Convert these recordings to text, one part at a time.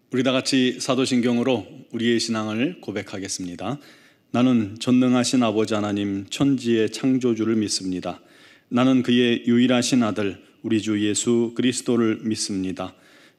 우리 다 같이 사도신경으로 우리의 신앙을 고백하겠습니다. 나는 전능하신 아버지 하나님 천지의 창조주를 믿습니다. 나는 그의 유일하신 아들 우리 주 예수 그리스도를 믿습니다.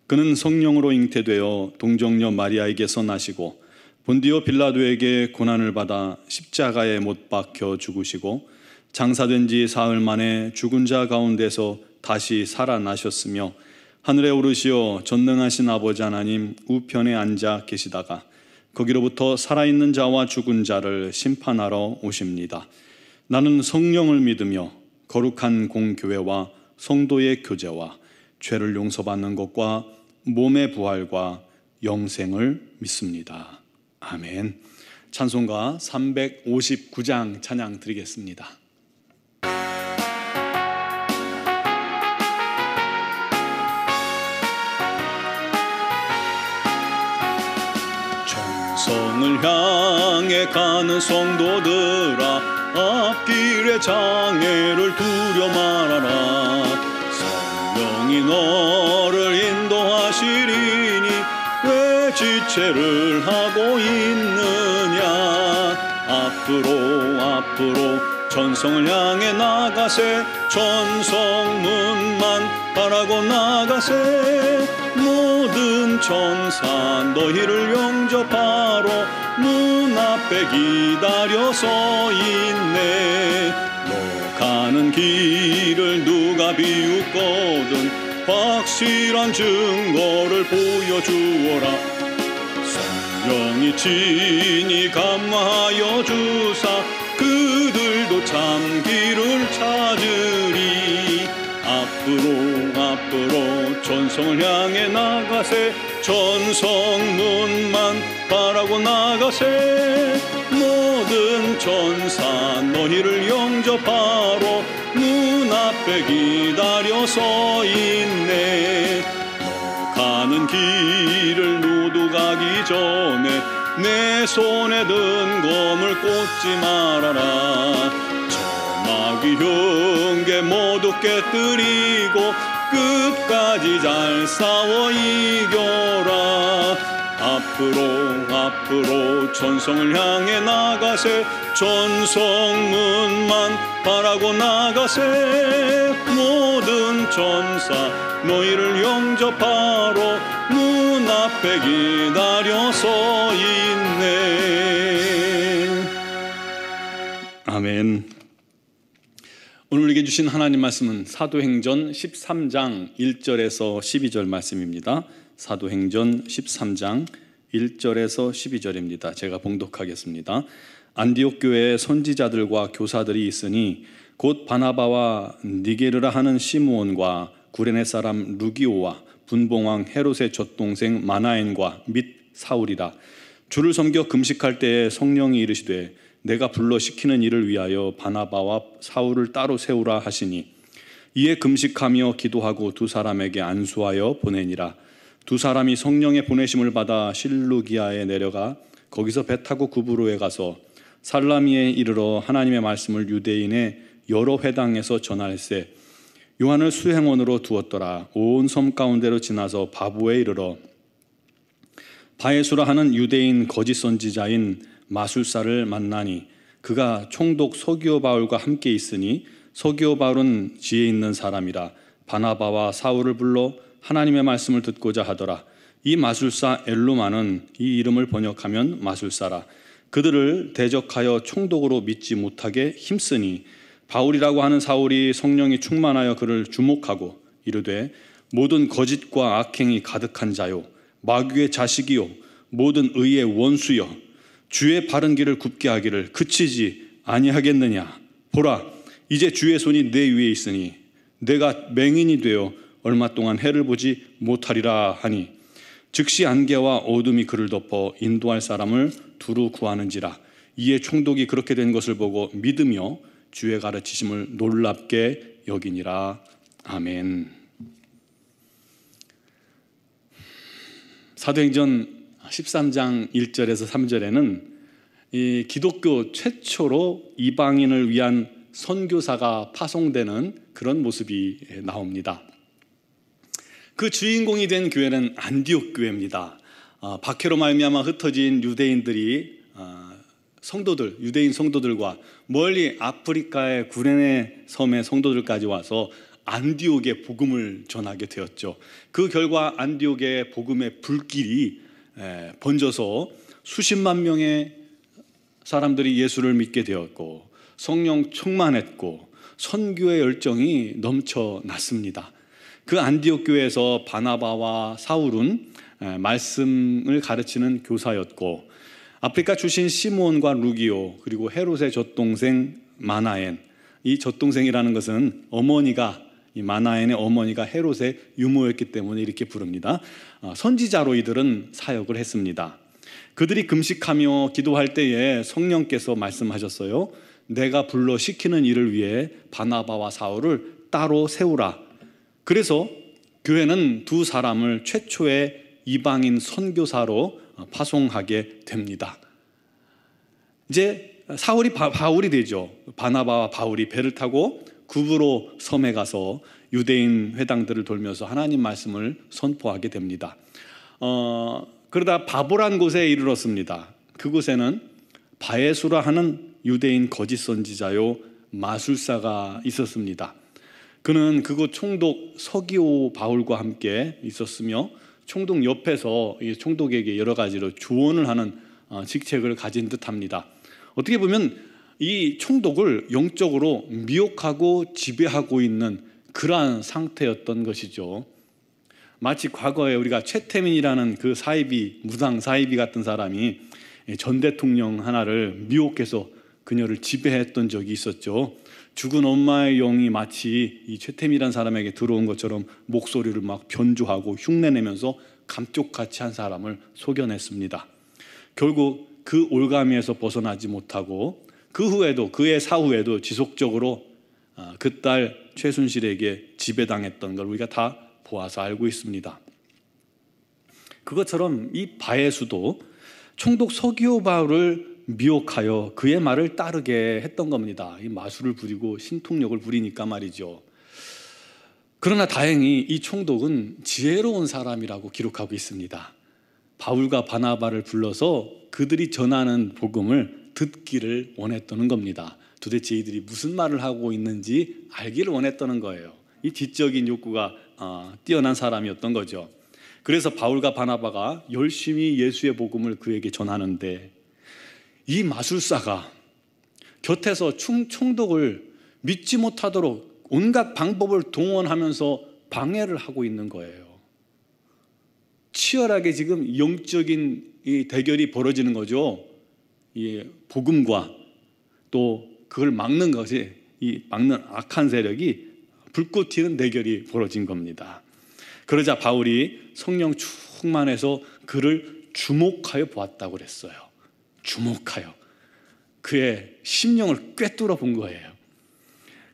그는 성령으로 잉태되어 동정녀 마리아에게서 나시고 본디오 빌라도에게 고난을 받아 십자가에 못 박혀 죽으시고 장사된 지 사흘 만에 죽은 자 가운데서 다시 살아나셨으며 하늘에 오르시어 전능하신 아버지 하나님 우편에 앉아 계시다가 거기로부터 살아있는 자와 죽은 자를 심판하러 오십니다. 나는 성령을 믿으며 거룩한 공교회와 성도의 교제와 죄를 용서받는 것과 몸의 부활과 영생을 믿습니다. 아멘. 찬송가 359장 찬양 드리겠습니다. 성을 향해 가는 성도들아 앞길의 장애를 두려 말아라. 성령이 너를 인도하시리니 왜 지체를 하고 있느냐. 앞으로 전성을 향해 나가세. 전성문만 바라고 나가세. 모든 천사 너희를 영접하러 문 앞에 기다려 서 있네. 너 가는 길을 누가 비웃거든 확실한 증거를 보여주어라. 성령이 친히 감화하여 주사 그들도 참 길을 찾으리. 앞으로 전성을 향해 나가세. 전성문만 바라고 나가세. 모든 천사 너희를 영접하러 문 앞에 기다려 서 있네. 너 가는 길을 누도 가기 전에 내 손에 든 검을 꽂지 말아라. 마귀 흉계 모두 깨뜨리고 끝까지 잘 싸워 이겨라. 앞으로 전성을 향해 나가세. 전성문만 바라고 나가세. 모든 천사 너희를 영접하러 문 앞에 기다려 서 있네. 아멘. 오늘 우리에게 주신 하나님 말씀은 사도행전 13장 1절에서 12절 말씀입니다. 사도행전 13장 1절에서 12절입니다. 제가 봉독하겠습니다. 안디옥 교회에 선지자들과 교사들이 있으니 곧 바나바와 니게르라 하는 시므온과 구레네 사람 루기오와 분봉왕 헤롯의 젖동생 마나엔과 및 사울이라. 주를 섬겨 금식할 때에 성령이 이르시되 내가 불러 시키는 일을 위하여 바나바와 사울을 따로 세우라 하시니 이에 금식하며 기도하고 두 사람에게 안수하여 보내니라. 두 사람이 성령의 보내심을 받아 실루기아에 내려가 거기서 배 타고 구브로에 가서 살라미에 이르러 하나님의 말씀을 유대인의 여러 회당에서 전할세. 요한을 수행원으로 두었더라. 온 섬 가운데로 지나서 바보에 이르러 바에수라 하는 유대인 거짓 선지자인 마술사를 만나니 그가 총독 서기오 바울과 함께 있으니 서기오 바울은 지혜 있는 사람이라. 바나바와 사울을 불러 하나님의 말씀을 듣고자 하더라. 이 마술사 엘루마는 이 이름을 번역하면 마술사라. 그들을 대적하여 총독으로 믿지 못하게 힘쓰니 바울이라고 하는 사울이 성령이 충만하여 그를 주목하고 이르되 모든 거짓과 악행이 가득한 자요 마귀의 자식이요 모든 의의 원수여 주의 바른 길을 굽게 하기를 그치지 아니하겠느냐. 보라 이제 주의 손이 내 위에 있으니 내가 맹인이 되어 얼마 동안 해를 보지 못하리라 하니 즉시 안개와 어둠이 그를 덮어 인도할 사람을 두루 구하는지라. 이에 총독이 그렇게 된 것을 보고 믿으며 주의 가르치심을 놀랍게 여기니라. 아멘. 사도행전 13장 1절에서 3절에는 이 기독교 최초로 이방인을 위한 선교사가 파송되는 그런 모습이 나옵니다. 그 주인공이 된 교회는 안디옥 교회입니다. 박해로 말미암아 흩어진 유대인들이 유대인 성도들과 멀리 아프리카의 구레네 섬의 성도들까지 와서 안디옥에 복음을 전하게 되었죠. 그 결과 안디옥의 복음의 불길이 번져서 수십만 명의 사람들이 예수를 믿게 되었고 성령 충만했고 선교의 열정이 넘쳐났습니다. 그 안디옥 교회에서 바나바와 사울은 말씀을 가르치는 교사였고, 아프리카 출신 시몬과 루기오, 그리고 헤롯의 젖동생 마나엔, 이 젖동생이라는 것은 이 마나엔의 어머니가 헤롯의 유모였기 때문에 이렇게 부릅니다. 선지자로 이들은 사역을 했습니다. 그들이 금식하며 기도할 때에 성령께서 말씀하셨어요. 내가 불러 시키는 일을 위해 바나바와 사울을 따로 세우라. 그래서 교회는 두 사람을 최초의 이방인 선교사로 파송하게 됩니다. 이제 사울이 바울이 되죠. 바나바와 바울이 배를 타고 구브로 섬에 가서 유대인 회당들을 돌면서 하나님 말씀을 선포하게 됩니다. 그러다 바보란 곳에 이르렀습니다. 그곳에는 바에수라 하는 유대인 거짓 선지자요 마술사가 있었습니다. 그는 그곳 총독 서기오 바울과 함께 있었으며 총독 옆에서 이 총독에게 여러 가지로 조언을 하는 직책을 가진 듯합니다. 어떻게 보면 이 총독을 영적으로 미혹하고 지배하고 있는 그러한 상태였던 것이죠. 마치 과거에 우리가 최태민이라는 그 무당 사이비 같은 사람이 전 대통령 하나를 미혹해서 그녀를 지배했던 적이 있었죠. 죽은 엄마의 영이 마치 이 최태민이라는 사람에게 들어온 것처럼 목소리를 막 변조하고 흉내내면서 감쪽같이 한 사람을 속여냈습니다. 결국 그 올가미에서 벗어나지 못하고 그의 사후에도 지속적으로 그 딸 최순실에게 지배당했던 걸 우리가 다 보아서 알고 있습니다. 그것처럼 이 바에수도 총독 서기오 바울을 미혹하여 그의 말을 따르게 했던 겁니다. 이 마술을 부리고 신통력을 부리니까 말이죠. 그러나 다행히 이 총독은 지혜로운 사람이라고 기록하고 있습니다. 바울과 바나바를 불러서 그들이 전하는 복음을 듣기를 원했다는 겁니다. 도대체 이들이 무슨 말을 하고 있는지 알기를 원했다는 거예요. 이 지적인 욕구가 뛰어난 사람이었던 거죠. 그래서 바울과 바나바가 열심히 예수의 복음을 그에게 전하는데 이 마술사가 곁에서 총독을 믿지 못하도록 온갖 방법을 동원하면서 방해를 하고 있는 거예요. 치열하게 지금 영적인 이 대결이 벌어지는 거죠. 이 복음과 또 그걸 막는 것이, 이 막는 악한 세력이 불꽃 튀는 대결이 벌어진 겁니다. 그러자 바울이 성령 충만해서 그를 주목하여 보았다고 그랬어요. 주목하여 그의 심령을 꿰뚫어 본 거예요.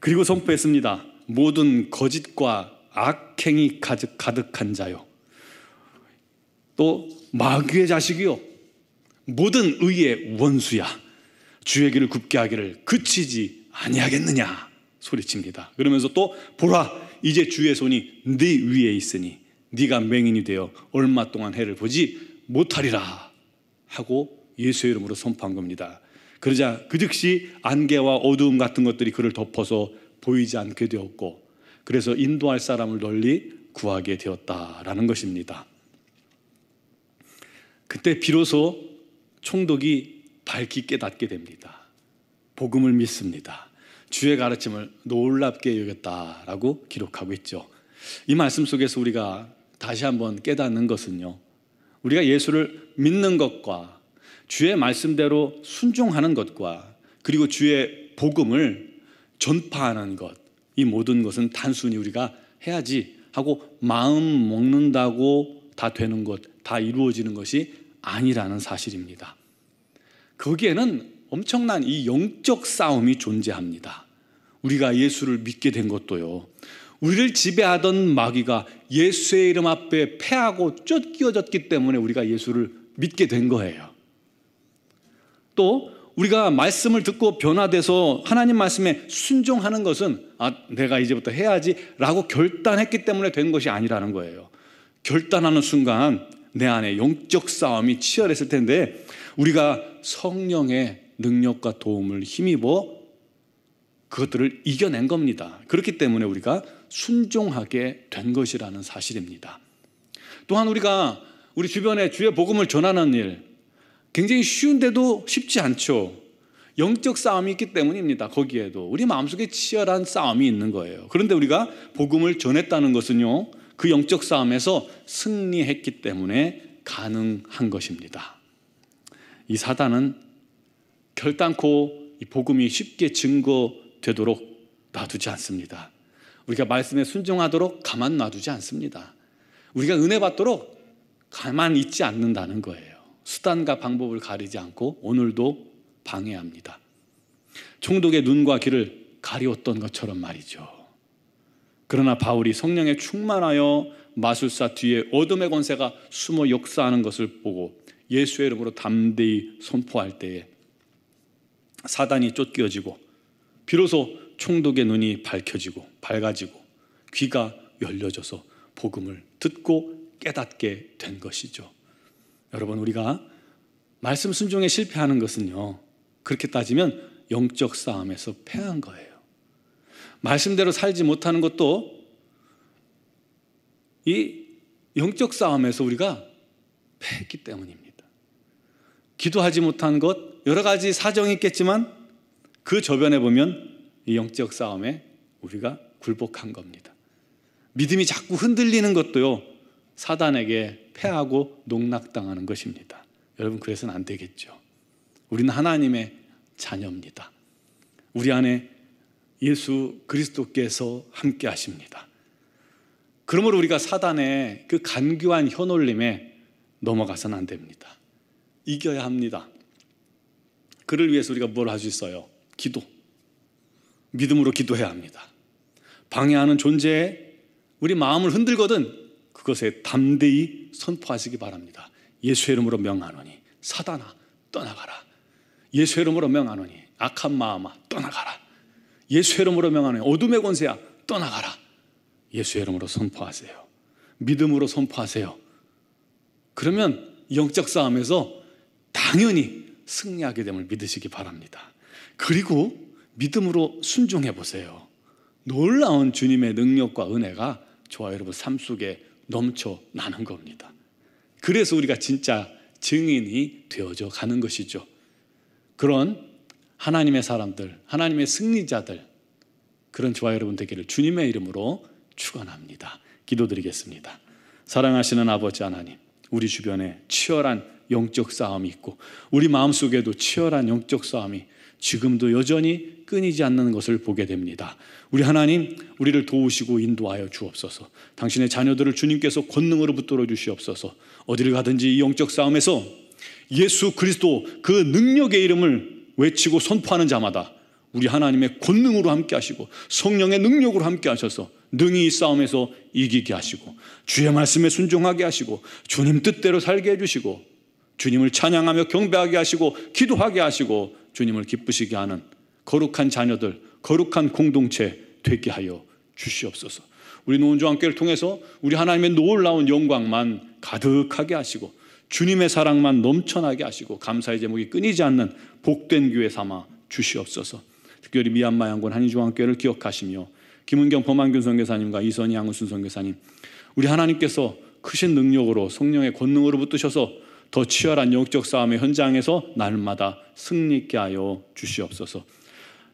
그리고 선포했습니다. 모든 거짓과 악행이 가득한 자요, 또 마귀의 자식이요, 모든 의의 원수야, 주의 길을 굽게 하기를 그치지 아니하겠느냐 소리칩니다. 그러면서 또 보라, 이제 주의 손이 네 위에 있으니 네가 맹인이 되어 얼마 동안 해를 보지 못하리라 하고 예수의 이름으로 선포한 겁니다. 그러자 그 즉시 안개와 어두움 같은 것들이 그를 덮어서 보이지 않게 되었고, 그래서 인도할 사람을 널리 구하게 되었다라는 것입니다. 그때 비로소 총독이 밝히 깨닫게 됩니다. 복음을 믿습니다. 주의 가르침을 놀랍게 여겼다라고 기록하고 있죠. 이 말씀 속에서 우리가 다시 한번 깨닫는 것은요, 우리가 예수를 믿는 것과 주의 말씀대로 순종하는 것과 그리고 주의 복음을 전파하는 것, 이 모든 것은 단순히 우리가 해야지 하고 마음 먹는다고 다 되는 것, 다 이루어지는 것이 아니라는 사실입니다. 거기에는 엄청난 이 영적 싸움이 존재합니다. 우리가 예수를 믿게 된 것도요, 우리를 지배하던 마귀가 예수의 이름 앞에 패하고 쫓겨졌기 때문에 우리가 예수를 믿게 된 거예요. 또 우리가 말씀을 듣고 변화돼서 하나님 말씀에 순종하는 것은 내가 이제부터 해야지 라고 결단했기 때문에 된 것이 아니라는 거예요. 결단하는 순간 내 안에 영적 싸움이 치열했을 텐데 우리가 성령의 능력과 도움을 힘입어 그것들을 이겨낸 겁니다. 그렇기 때문에 우리가 순종하게 된 것이라는 사실입니다. 또한 우리가 우리 주변에 주의 복음을 전하는 일, 굉장히 쉬운데도 쉽지 않죠. 영적 싸움이 있기 때문입니다. 거기에도 우리 마음속에 치열한 싸움이 있는 거예요. 그런데 우리가 복음을 전했다는 것은요, 그 영적 싸움에서 승리했기 때문에 가능한 것입니다. 이 사단은 결단코 이 복음이 쉽게 증거되도록 놔두지 않습니다. 우리가 말씀에 순종하도록 가만 놔두지 않습니다. 우리가 은혜 받도록 가만 있지 않는다는 거예요. 수단과 방법을 가리지 않고 오늘도 방해합니다. 총독의 눈과 귀를 가리웠던 것처럼 말이죠. 그러나 바울이 성령에 충만하여 마술사 뒤에 어둠의 권세가 숨어 역사하는 것을 보고 예수의 이름으로 담대히 선포할 때에 사단이 쫓겨지고 비로소 총독의 눈이 밝아지고 귀가 열려져서 복음을 듣고 깨닫게 된 것이죠. 여러분, 우리가 말씀 순종에 실패하는 것은요, 그렇게 따지면 영적 싸움에서 패한 거예요. 말씀대로 살지 못하는 것도 이 영적 싸움에서 우리가 패했기 때문입니다. 기도하지 못한 것, 여러 가지 사정이 있겠지만 그 저변에 보면 이 영적 싸움에 우리가 굴복한 겁니다. 믿음이 자꾸 흔들리는 것도요, 사단에게 패하고 농락당하는 것입니다. 여러분, 그래서는 안 되겠죠. 우리는 하나님의 자녀입니다. 우리 안에 예수 그리스도께서 함께 하십니다. 그러므로 우리가 사단의 그 간교한 혀놀림에 넘어가서는 안 됩니다. 이겨야 합니다. 그를 위해서 우리가 뭘 할 수 있어요? 기도. 믿음으로 기도해야 합니다. 방해하는 존재에 우리 마음을 흔들거든 그것에 담대히 선포하시기 바랍니다. 예수의 이름으로 명하노니 사단아 떠나가라. 예수의 이름으로 명하노니 악한 마음아 떠나가라. 예수의 이름으로 명하노니 어둠의 권세야 떠나가라. 예수의 이름으로 선포하세요. 믿음으로 선포하세요. 그러면 영적 싸움에서 당연히 승리하게 됨을 믿으시기 바랍니다. 그리고 믿음으로 순종해 보세요. 놀라운 주님의 능력과 은혜가 저와 여러분 삶 속에 넘쳐나는 겁니다. 그래서 우리가 진짜 증인이 되어져 가는 것이죠. 그런 하나님의 사람들, 하나님의 승리자들, 그런 저와 여러분 되기를 주님의 이름으로 축원합니다. 기도드리겠습니다. 사랑하시는 아버지 하나님, 우리 주변에 치열한 영적 싸움이 있고 우리 마음속에도 치열한 영적 싸움이 지금도 여전히 끊이지 않는 것을 보게 됩니다. 우리 하나님, 우리를 도우시고 인도하여 주옵소서. 당신의 자녀들을 주님께서 권능으로 붙들어 주시옵소서. 어디를 가든지 이 영적 싸움에서 예수 그리스도 그 능력의 이름을 외치고 선포하는 자마다 우리 하나님의 권능으로 함께 하시고 성령의 능력으로 함께 하셔서 능히 이 싸움에서 이기게 하시고 주의 말씀에 순종하게 하시고 주님 뜻대로 살게 해주시고 주님을 찬양하며 경배하게 하시고 기도하게 하시고 주님을 기쁘시게 하는 거룩한 자녀들, 거룩한 공동체 되게 하여 주시옵소서. 우리 노은조함교회를 통해서 우리 하나님의 놀라운 영광만 가득하게 하시고 주님의 사랑만 넘쳐나게 하시고 감사의 제목이 끊이지 않는 복된 교회 삼아 주시옵소서. 특별히 미얀마 양곤 한인조함교회를 기억하시며 김은경 범한균 선교사님과 이선희 양우순 선교사님, 우리 하나님께서 크신 능력으로 성령의 권능으로 붙드셔서 더 치열한 영적 싸움의 현장에서 날마다 승리 있게 하여 주시옵소서.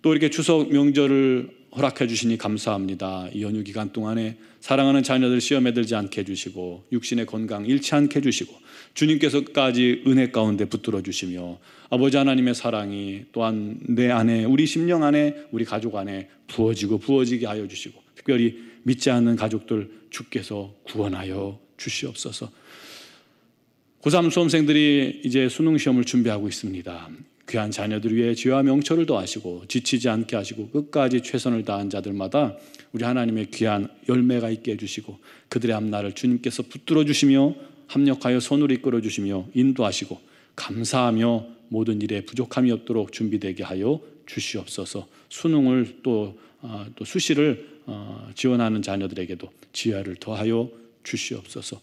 또 이렇게 추석 명절을 허락해 주시니 감사합니다. 이 연휴 기간 동안에 사랑하는 자녀들 시험에 들지 않게 해주시고 육신의 건강 잃지 않게 해주시고 주님께서까지 은혜 가운데 붙들어 주시며 아버지 하나님의 사랑이 또한 내 안에, 우리 심령 안에, 우리 가족 안에 부어지게 하여 주시고 특별히 믿지 않는 가족들 주께서 구원하여 주시옵소서. 고3 수험생들이 이제 수능 시험을 준비하고 있습니다. 귀한 자녀들 위해 지혜와 명철을 더하시고 지치지 않게 하시고 끝까지 최선을 다한 자들마다 우리 하나님의 귀한 열매가 있게 해주시고 그들의 앞날을 주님께서 붙들어 주시며 합력하여 손으로 이끌어 주시며 인도하시고 감사하며 모든 일에 부족함이 없도록 준비되게 하여 주시옵소서. 수능을 또 수시를 지원하는 자녀들에게도 지혜를 더하여 주시옵소서.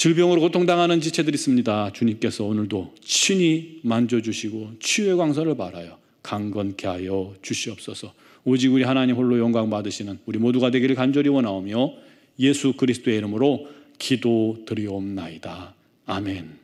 질병으로 고통당하는 지체들이 있습니다. 주님께서 오늘도 친히 만져주시고 치유의 광선을 발하여 강건케 하여 주시옵소서. 오직 우리 하나님 홀로 영광 받으시는 우리 모두가 되기를 간절히 원하오며 예수 그리스도의 이름으로 기도드리옵나이다. 아멘.